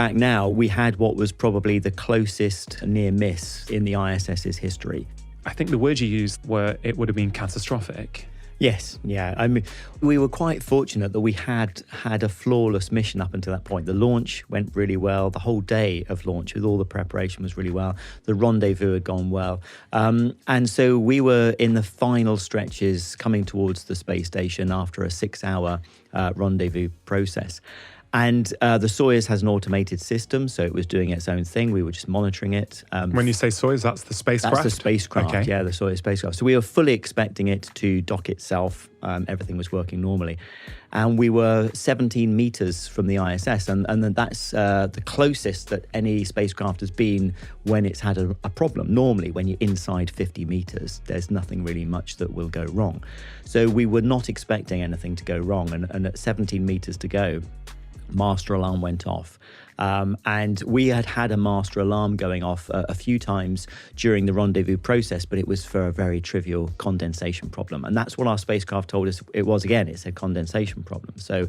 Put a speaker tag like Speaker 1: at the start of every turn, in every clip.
Speaker 1: back now, we had what was probably the closest near miss in the ISS's history.
Speaker 2: I think the words you used were it would have been catastrophic.
Speaker 1: Yes, yeah. I mean, we were quite fortunate that we had a flawless mission up until that point. The launch went really well. The whole day of launch with all the preparation was really well. The rendezvous had gone well. And so we were in the final stretches coming towards the space station after a 6-hour rendezvous process. And the Soyuz has an automated system, so it was doing its own thing. We were just monitoring it.
Speaker 2: When you say Soyuz, that's the spacecraft?
Speaker 1: That's the spacecraft,
Speaker 2: okay.
Speaker 1: Yeah, the Soyuz spacecraft. So we were fully expecting it to dock itself. Everything was working normally. And we were 17 meters from the ISS, and that's the closest that any spacecraft has been when it's had a problem. Normally, when you're inside 50 meters, there's nothing really much that will go wrong. So we were not expecting anything to go wrong, and at 17 meters to go, master alarm went off. And we had a master alarm going off a few times during the rendezvous process, but it was for a very trivial condensation problem. And that's what our spacecraft told us it was. Again, it's a condensation problem. So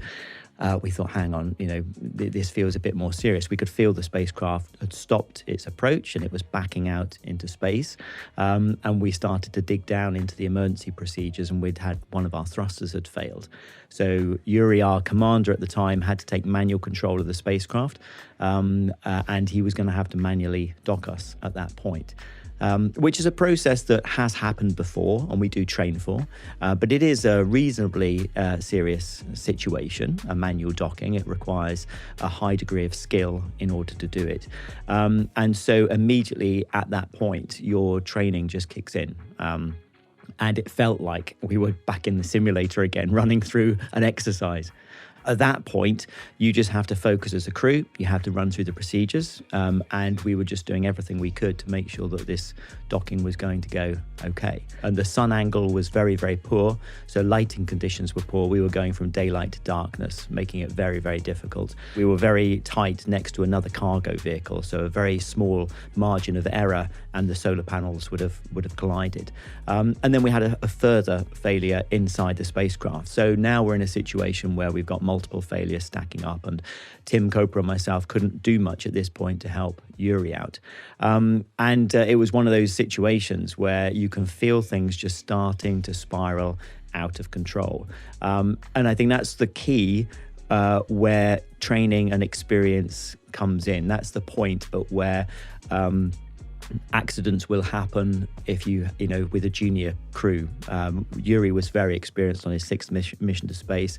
Speaker 1: we thought, hang on, this feels a bit more serious. We could feel the spacecraft had stopped its approach and it was backing out into space. And we started to dig down into the emergency procedures, and we'd had one of our thrusters had failed. So Yuri, our commander at the time, had to take manual control of the spacecraft, and he was going to have to manually dock us at that point. Which is a process that has happened before and we do train for, but it is a reasonably serious situation, a manual docking. It requires a high degree of skill in order to do it. And so immediately at that point, your training just kicks in. And it felt like we were back in the simulator again, running through an exercise. At that point, you just have to focus as a crew. You have to run through the procedures. And we were just doing everything we could to make sure that this docking was going to go okay. And the sun angle was very, very poor. So lighting conditions were poor. We were going from daylight to darkness, making it very, very difficult. We were very tight next to another cargo vehicle. So a very small margin of error and the solar panels would have collided. And then we had a further failure inside the spacecraft. So now we're in a situation where we've got multiple failures stacking up, and Tim Cooper and myself couldn't do much at this point to help Yuri out. And it was one of those situations where you can feel things just starting to spiral out of control. And I think that's the key where training and experience comes in. That's the point at where accidents will happen if you with a junior crew. Yuri was very experienced on his 6th mission to space.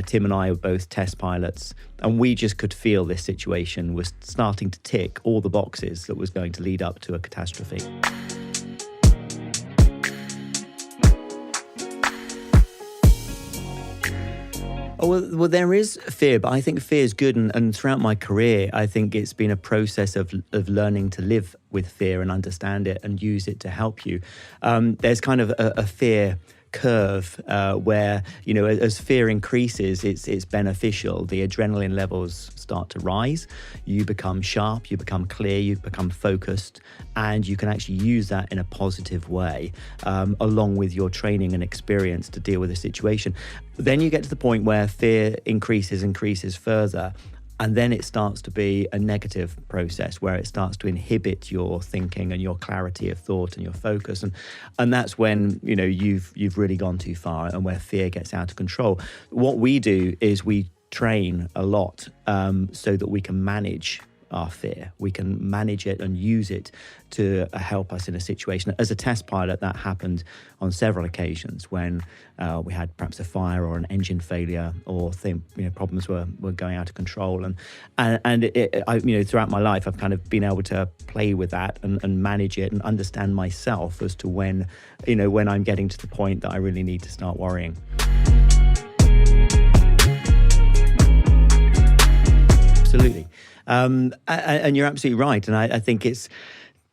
Speaker 1: Tim and I were both test pilots, and we just could feel this situation was starting to tick all the boxes that was going to lead up to a catastrophe. Oh, well, there is fear, but I think fear is good. And throughout my career, I think it's been a process of learning to live with fear and understand it and use it to help you. There's kind of a fear curve where, as fear increases, it's beneficial. The adrenaline levels start to rise. You become sharp, you become clear, you become focused, and you can actually use that in a positive way, along with your training and experience to deal with a situation. Then you get to the point where fear increases further. And then it starts to be a negative process where it starts to inhibit your thinking and your clarity of thought and your focus. And that's when, you've really gone too far and where fear gets out of control. What we do is we train a lot so that we can manage our fear. We can manage it and use it to help us in a situation. As a test pilot, that happened on several occasions when we had perhaps a fire or an engine failure, or problems were going out of control. And throughout my life, I've kind of been able to play with that and manage it and understand myself as to when I'm getting to the point that I really need to start worrying. Absolutely. And you're absolutely right. And I think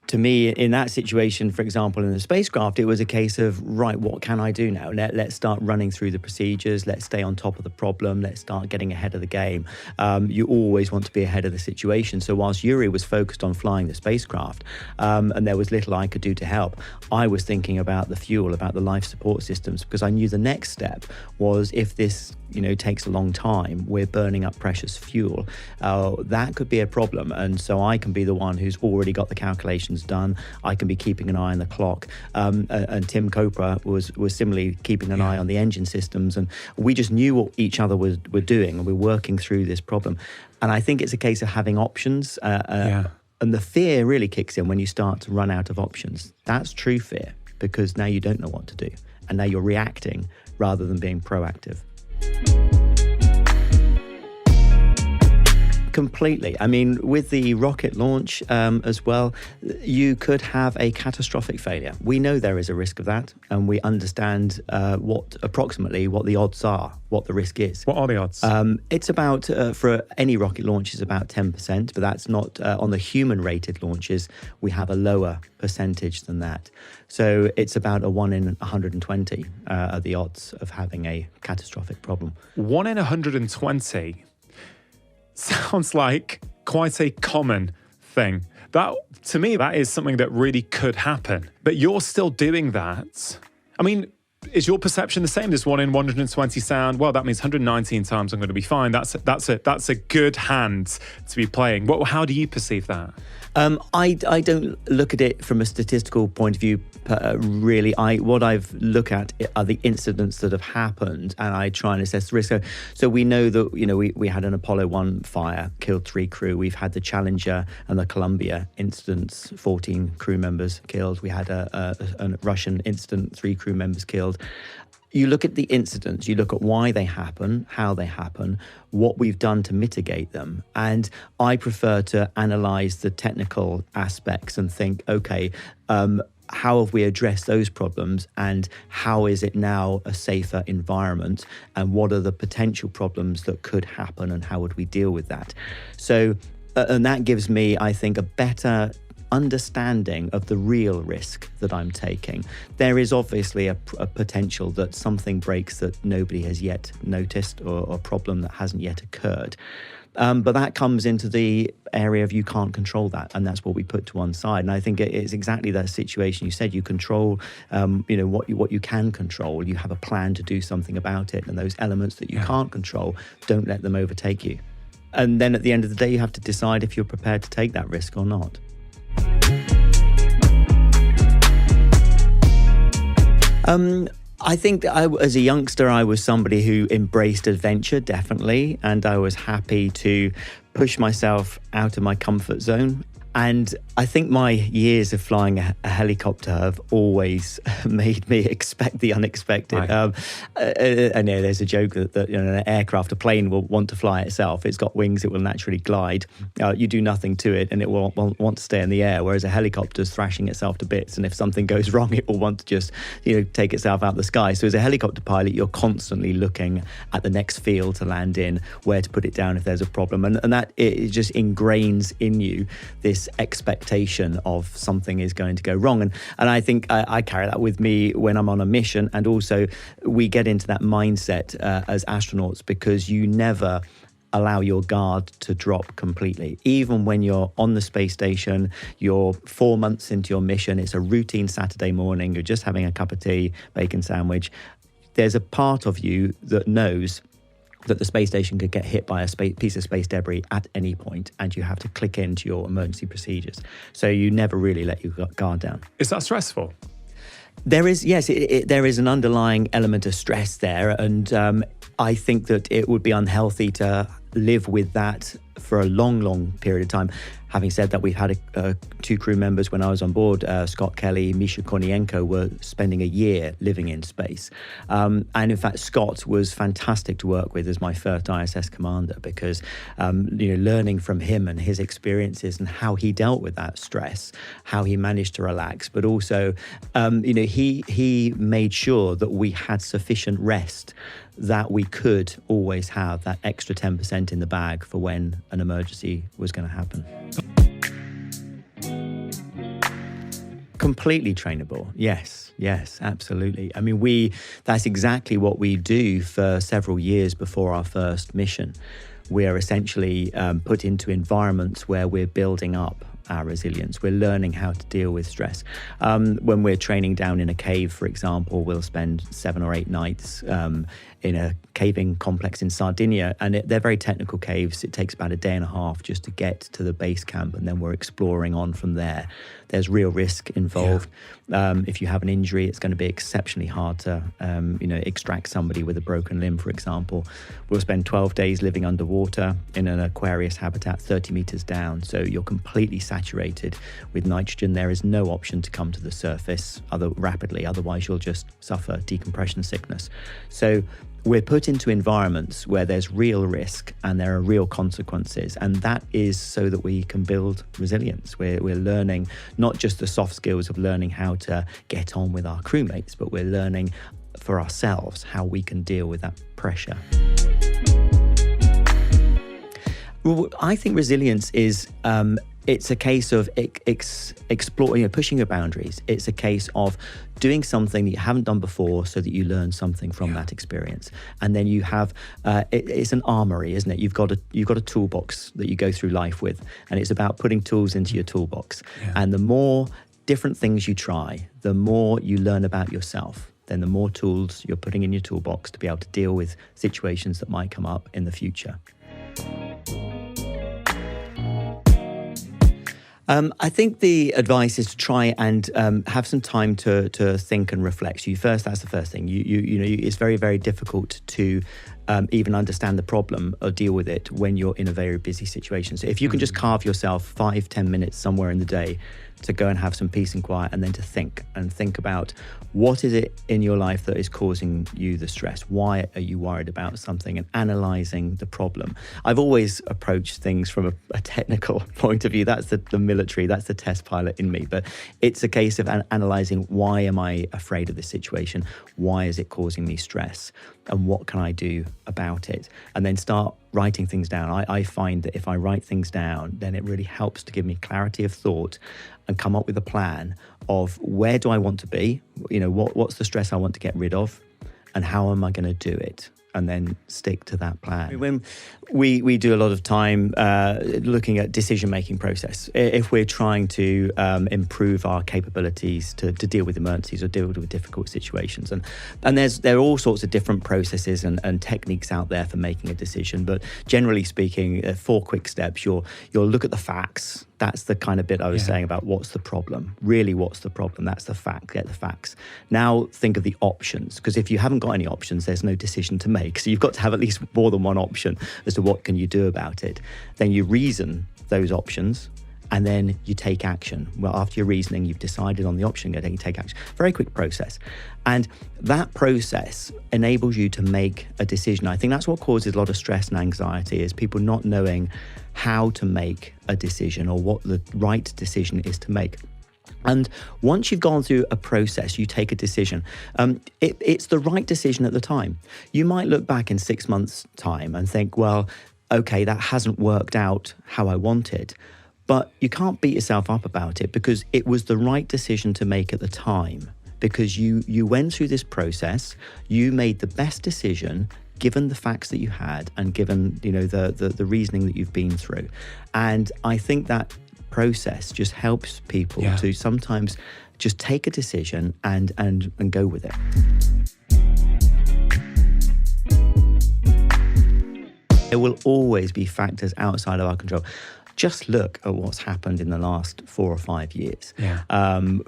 Speaker 1: to me, in that situation, for example, in the spacecraft, it was a case of, right, what can I do now? Let's start running through the procedures. Let's stay on top of the problem. Let's start getting ahead of the game. You always want to be ahead of the situation. So whilst Yuri was focused on flying the spacecraft, and there was little I could do to help, I was thinking about the fuel, about the life support systems, because I knew the next step was, if this takes a long time, we're burning up precious fuel. That could be a problem. And so I can be the one who's already got the calculations done. I can be keeping an eye on the clock. And Tim Copra was similarly keeping an eye on the engine systems. And we just knew what each other were doing, and we're working through this problem. And I think it's a case of having options. And the fear really kicks in when you start to run out of options. That's true fear, because now you don't know what to do. And now you're reacting rather than being proactive. Completely. I mean, with the rocket launch as well, you could have a catastrophic failure. We know there is a risk of that, and we understand approximately what the odds are, what the risk is.
Speaker 2: What are the odds?
Speaker 1: It's about, for any rocket launch, is about 10%, but that's not, on the human-rated launches, we have a lower percentage than that. So it's about a 1 in 120 are the odds of having a catastrophic problem.
Speaker 2: 1 in 120 sounds like quite a common thing. That, to me, that is something that really could happen. But you're still doing that. I mean, is your perception the same? Does 1 in 120 sound, well, that means 119 times I'm going to be fine. That's a good hand to be playing. How do you perceive that?
Speaker 1: I don't look at it from a statistical point of view, really. What I've looked at are the incidents that have happened, and I try and assess the risk. So we know that, we had an Apollo 1 fire, killed 3 crew. We've had the Challenger and the Columbia incidents, 14 crew members killed. We had a Russian incident, 3 crew members killed. You look at the incidents, you look at why they happen, how they happen, what we've done to mitigate them. And I prefer to analyze the technical aspects and think, okay, how have we addressed those problems, and how is it now a safer environment, and what are the potential problems that could happen, and how would we deal with that? So, and that gives me, I think, a better understanding of the real risk that I'm taking. There is obviously a potential that something breaks that nobody has yet noticed, or a problem that hasn't yet occurred. But that comes into the area of you can't control that, and that's what we put to one side. And I think it's exactly that situation you said. You control, what you can control. You have a plan to do something about it, and those elements that you can't control, don't let them overtake you. And then at the end of the day, you have to decide if you're prepared to take that risk or not. I think as a youngster, I was somebody who embraced adventure, definitely, and I was happy to push myself out of my comfort zone. And I think my years of flying a helicopter have always made me expect the unexpected.
Speaker 2: Right.
Speaker 1: I know there's a joke that an aircraft, a plane will want to fly itself. It's got wings, it will naturally glide. You do nothing to it and it will want to stay in the air, whereas a helicopter is thrashing itself to bits. And if something goes wrong, it will want to just take itself out of the sky. So as a helicopter pilot, you're constantly looking at the next field to land in, where to put it down if there's a problem. And that it just ingrains in you this expectation of something is going to go wrong. And I think I carry that with me when I'm on a mission. And also we get into that mindset as astronauts, because you never allow your guard to drop completely. Even when you're on the space station, you're 4 months into your mission, it's a routine Saturday morning, you're just having a cup of tea, bacon sandwich. There's a part of you that knows that the space station could get hit by a piece of space debris at any point, and you have to click into your emergency procedures. So you never really let your guard down.
Speaker 2: Is that stressful?
Speaker 1: There is, yes, there is an underlying element of stress there, and I think that it would be unhealthy to live with that for a long, long period of time. Having said that, we've had 2 crew members when I was on board, Scott Kelly, Misha Kornienko, were spending a year living in space. And in fact, Scott was fantastic to work with as my first ISS commander, because learning from him and his experiences and how he dealt with that stress, how he managed to relax, but also, he made sure that we had sufficient rest, that we could always have that extra 10% in the bag for when an emergency was going to happen. Completely trainable. Yes, absolutely. I mean, that's exactly what we do for several years before our first mission. We're essentially put into environments where we're building up our resilience. We're learning how to deal with stress. When we're training down in a cave, for example, we'll spend 7 or 8 nights in a caving complex in Sardinia, and they're very technical caves. It takes about a day and a half just to get to the base camp, and then we're exploring on from there. There's real risk involved. If you have an injury, it's going to be exceptionally hard to extract somebody with a broken limb, for example. We'll spend 12 days living underwater in an Aquarius habitat 30 meters down, so you're completely saturated with nitrogen. There is no option to come to the surface rapidly, otherwise you'll just suffer decompression sickness. So we're put into environments where there's real risk and there are real consequences, and that is so that we can build resilience. We're learning not just the soft skills of learning how to get on with our crewmates, but we're learning for ourselves how we can deal with that pressure. Well, I think resilience is it's a case of exploring, pushing your boundaries. It's a case of doing something that you haven't done before so that you learn something from that experience. And then you have, it's an armory, isn't it? You've got a toolbox that you go through life with, and it's about putting tools into your toolbox. Yeah. And the more different things you try, the more you learn about yourself, then the more tools you're putting in your toolbox to be able to deal with situations that might come up in the future. I think the advice is to try and have some time to think and reflect. That's the first thing. It's very, very difficult to even understand the problem or deal with it when you're in a very busy situation. So if you can just carve yourself 5-10 minutes somewhere in the day to go and have some peace and quiet, and then to think about what is it in your life that is causing you the stress? Why are you worried about something? And analyzing the problem. I've always approached things from a technical point of view. That's the military, that's the test pilot in me. But it's a case of analyzing, why am I afraid of this situation? Why is it causing me stress? And what can I do about it? And then start writing things down. I find that if I write things down, then it really helps to give me clarity of thought and come up with a plan of where do I want to be? What's the stress I want to get rid of? And how am I going to do it? And then stick to that plan. When we do a lot of time looking at decision-making process, if we're trying to improve our capabilities to deal with emergencies or deal with difficult situations, and there are all sorts of different processes and techniques out there for making a decision. But generally speaking, 4 quick steps. You'll look at the facts. That's the kind of bit I was saying about what's the problem. Really, what's the problem? That's the fact. Get the facts. Now think of the options, because if you haven't got any options, there's no decision to make. So you've got to have at least more than one option as to what can you do about it. Then you reason those options, and then you take action. Well, after your reasoning, you've decided on the option, then you take action. Very quick process. And that process enables you to make a decision. I think that's what causes a lot of stress and anxiety, is people not knowing how to make a decision or what the right decision is to make. And once you've gone through a process, you take a decision. It's the right decision at the time. You might look back in 6 months' time and think, well, okay, that hasn't worked out how I wanted. But you can't beat yourself up about it, because it was the right decision to make at the time. Because you went through this process, you made the best decision given the facts that you had and given the reasoning that you've been through. And I think that process just helps people to sometimes just take a decision and go with it. There will always be factors outside of our control. Just look at what's happened in the last 4 or 5 years, from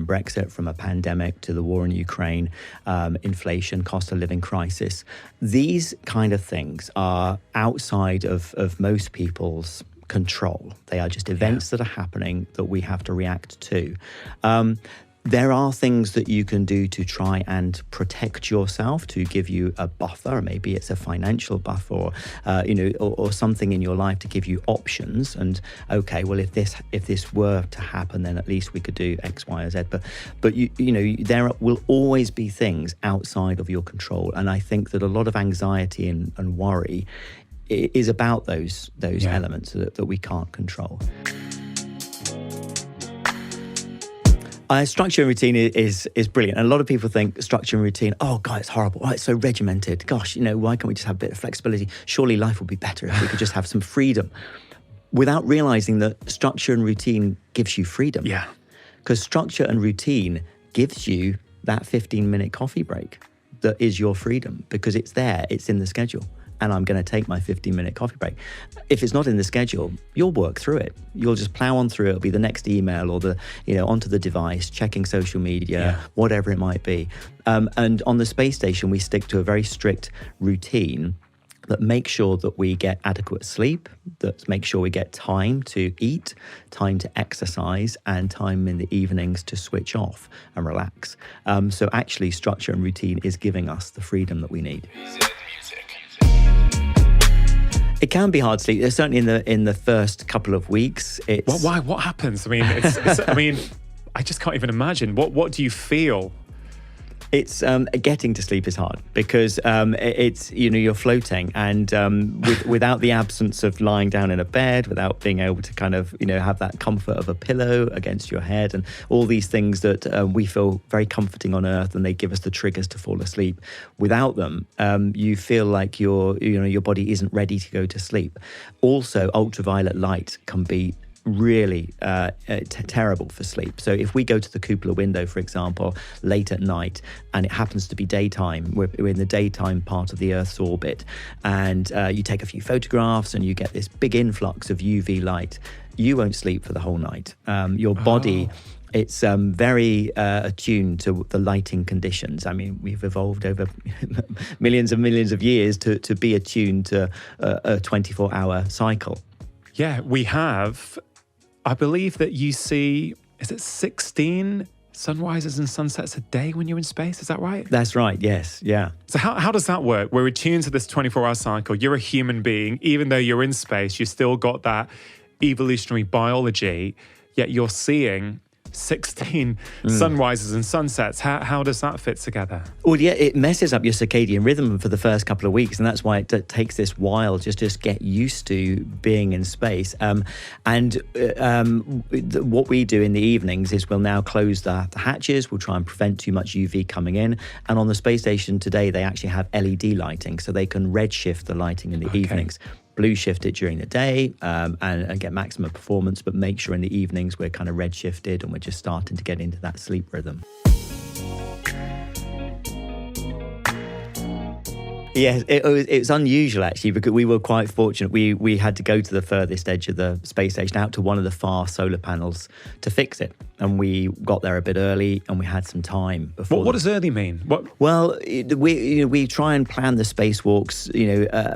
Speaker 1: Brexit, from a pandemic to the war in Ukraine, inflation, cost of living crisis. These kind of things are outside of most people's control. They are just events that are happening that we have to react to. There are things that you can do to try and protect yourself, to give you a buffer. Maybe it's a financial buffer, or something in your life to give you options. And okay, well, if this were to happen, then at least we could do X, Y, or Z. But there will always be things outside of your control. And I think that a lot of anxiety and worry is about those elements that we can't control. Structure and routine is brilliant. And a lot of people think structure and routine, oh, God, it's horrible. Oh, it's so regimented. Gosh, why can't we just have a bit of flexibility? Surely life would be better if we could just have some freedom. Without realizing that structure and routine gives you freedom.
Speaker 2: Yeah.
Speaker 1: Because structure and routine gives you that 15-minute coffee break that is your freedom, because it's there, it's in the schedule. And I'm going to take my 15-minute coffee break. If it's not in the schedule, you'll work through it. You'll just plow on through it. It'll be the next email or onto the device, checking social media, whatever it might be. And on the space station, we stick to a very strict routine that makes sure that we get adequate sleep, that makes sure we get time to eat, time to exercise, and time in the evenings to switch off and relax. So actually, structure and routine is giving us the freedom that we need. It can be hard to sleep. Certainly in the first couple of weeks.
Speaker 2: Why? What happens? I mean, I just can't even imagine. What do you feel?
Speaker 1: It's getting to sleep is hard because it's you're floating, and without the absence of lying down in a bed, without being able to kind of have that comfort of a pillow against your head, and all these things that we feel very comforting on Earth, and they give us the triggers to fall asleep. Without them, you feel like your body isn't ready to go to sleep. Also, ultraviolet light can be really terrible for sleep. So if we go to the cupola window, for example, late at night, and it happens to be daytime, we're in the daytime part of the Earth's orbit, and you take a few photographs and you get this big influx of UV light, you won't sleep for the whole night. Your body, it's very attuned to the lighting conditions. I mean, we've evolved over millions and millions of years to be attuned to a 24-hour cycle.
Speaker 2: Yeah, we have. I believe that you see, is it 16 sunrises and sunsets a day when you're in space? Is that right?
Speaker 1: That's right, yes, yeah.
Speaker 2: So how does that work? We're attuned to this 24-hour cycle. You're a human being. Even though you're in space, you still got that evolutionary biology, yet you're seeing 16 sunrises and sunsets. How does that fit together?
Speaker 1: Well, yeah, it messes up your circadian rhythm for the first couple of weeks, and that's why it takes this while just get used to being in space. What we do in the evenings is we'll now close the hatches. We'll try and prevent too much UV coming in. And on the space station today, they actually have LED lighting, so they can redshift the lighting in the evenings. Blue shift it during the day and get maximum performance, but make sure in the evenings we're kind of red shifted and we're just starting to get into that sleep rhythm. Yes, it's unusual actually, because we were quite fortunate. We had to go to the furthest edge of the space station, out to one of the far solar panels to fix it. And we got there a bit early, and we had some time before.
Speaker 2: What does early mean?
Speaker 1: Well, we try and plan the spacewalks,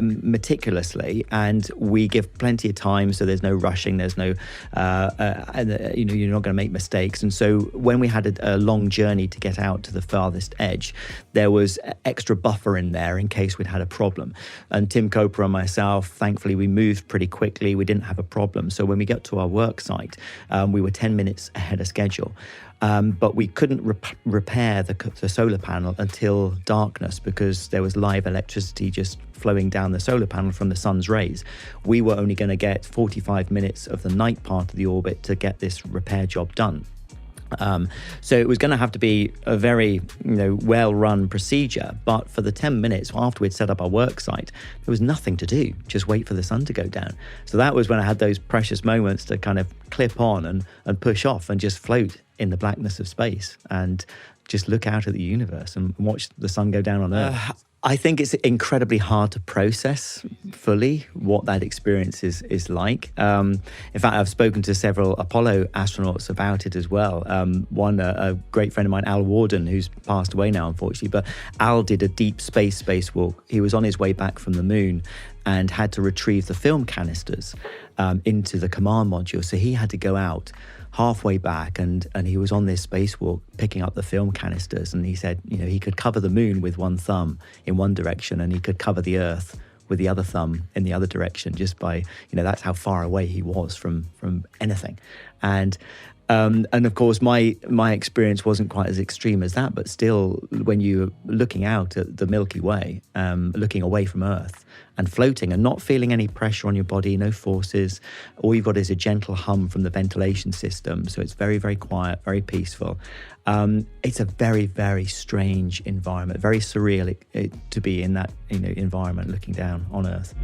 Speaker 1: meticulously, and we give plenty of time, so there's no rushing, there's no, you're not going to make mistakes. And so when we had a long journey to get out to the farthest edge, there was extra buffer in there in case we'd had a problem. And Tim Coper and myself, thankfully, we moved pretty quickly. We didn't have a problem. So when we got to our work site, we were 10 minutes ahead of schedule. But we couldn't repair the solar panel until darkness, because there was live electricity just flowing down the solar panel from the sun's rays. We were only going to get 45 minutes of the night part of the orbit to get this repair job done. So it was going to have to be a very, well-run procedure. But for the 10 minutes after we'd set up our work site, there was nothing to do, just wait for the sun to go down. So that was when I had those precious moments to kind of clip on and push off and just float in the blackness of space and just look out at the universe and watch the sun go down on Earth. I think it's incredibly hard to process fully what that experience is like. In fact, I've spoken to several Apollo astronauts about it as well. One, a great friend of mine, Al Warden, who's passed away now, unfortunately, but Al did a deep spacewalk. He was on his way back from the moon and had to retrieve the film canisters into the command module. So he had to go out halfway back, and he was on this spacewalk picking up the film canisters, and he said, he could cover the moon with one thumb in one direction, and he could cover the Earth with the other thumb in the other direction, just by, that's how far away he was from anything. And And of course, my experience wasn't quite as extreme as that, but still, when you're looking out at the Milky Way, looking away from Earth and floating and not feeling any pressure on your body, no forces, all you've got is a gentle hum from the ventilation system. So it's very, very quiet, very peaceful. It's a very, very strange environment, very surreal to be in that environment looking down on Earth.